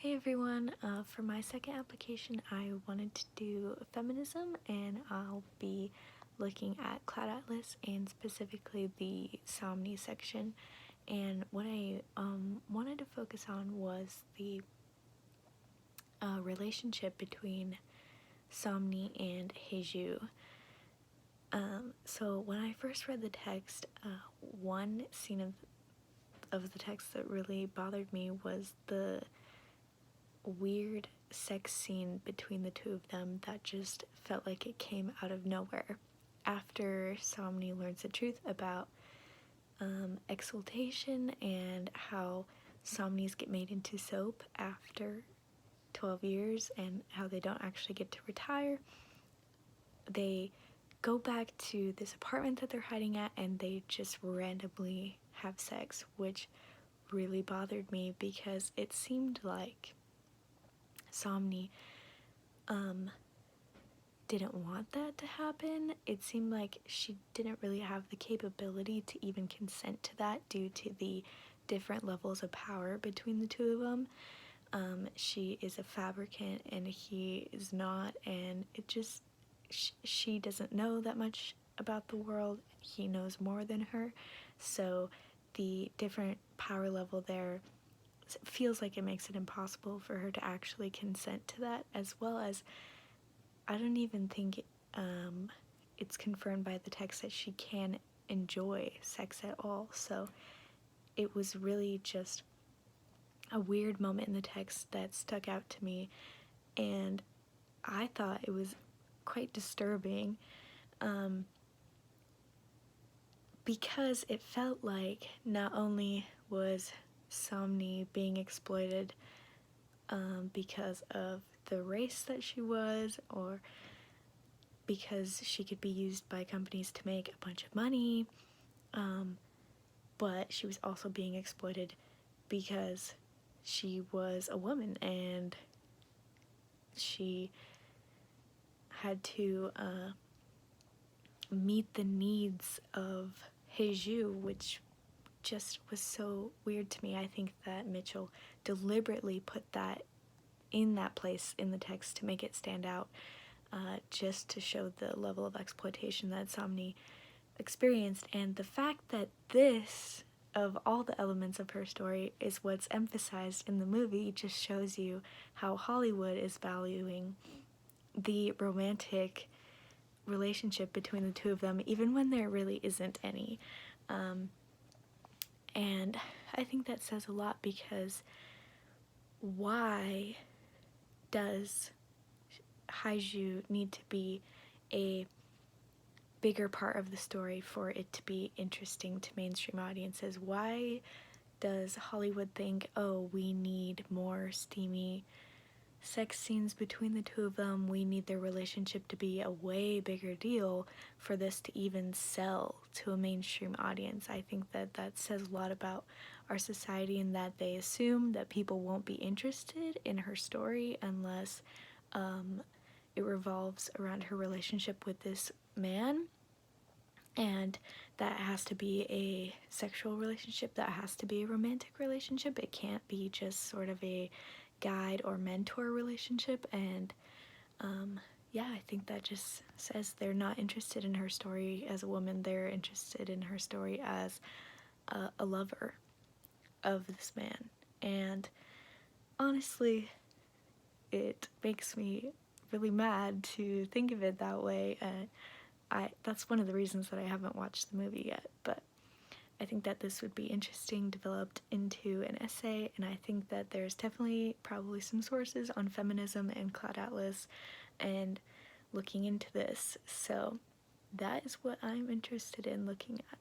Hey everyone, for my second application I wanted to do feminism, and I'll be looking at Cloud Atlas and specifically the Somni section. And what I wanted to focus on was the relationship between Somni and Heju. So when I first read the text, one scene of the text that really bothered me was the weird sex scene between the two of them that just felt like it came out of nowhere. After Somni learns the truth about exaltation and how Somnis get made into soap after 12 years and how they don't actually get to retire, they go back to this apartment that they're hiding at and they just randomly have sex, which really bothered me because it seemed like Somni didn't want that to happen. It seemed like she didn't really have the capability to even consent to that due to the different levels of power between the two of them. She is a fabricant and he is not, and it just, she doesn't know that much about the world. He knows more than her, so the different power level there feels like it makes it impossible for her to actually consent to that, as well as I don't even think it's confirmed by the text that she can enjoy sex at all. So it was really just a weird moment in the text that stuck out to me, and I thought it was quite disturbing because it felt like not only was Somni being exploited because of the race that she was, or because she could be used by companies to make a bunch of money, but she was also being exploited because she was a woman and she had to meet the needs of Heju, which just was so weird to me. I think that Mitchell deliberately put that in that place in the text to make it stand out, just to show the level of exploitation that Somni experienced. And the fact that this, of all the elements of her story, is what's emphasized in the movie just shows you how Hollywood is valuing the romantic relationship between the two of them, even when there really isn't any. And I think that says a lot, because why does Haiju need to be a bigger part of the story for it to be interesting to mainstream audiences? Why does Hollywood think, oh, we need more steamy sex scenes between the two of them, we need their relationship to be a way bigger deal for this to even sell to a mainstream audience? I think that that says a lot about our society, and that they assume that people won't be interested in her story unless it revolves around her relationship with this man, and that has to be a sexual relationship, that has to be a romantic relationship. It can't be just sort of a guide or mentor relationship. And yeah, I think that just says they're not interested in her story as a woman, they're interested in her story as a lover of this man. And honestly, it makes me really mad to think of it that way. That's one of the reasons that I haven't watched the movie yet, but I think that this would be interesting developed into an essay, and I think that there's definitely probably some sources on feminism and Cloud Atlas and looking into this. So that is what I'm interested in looking at.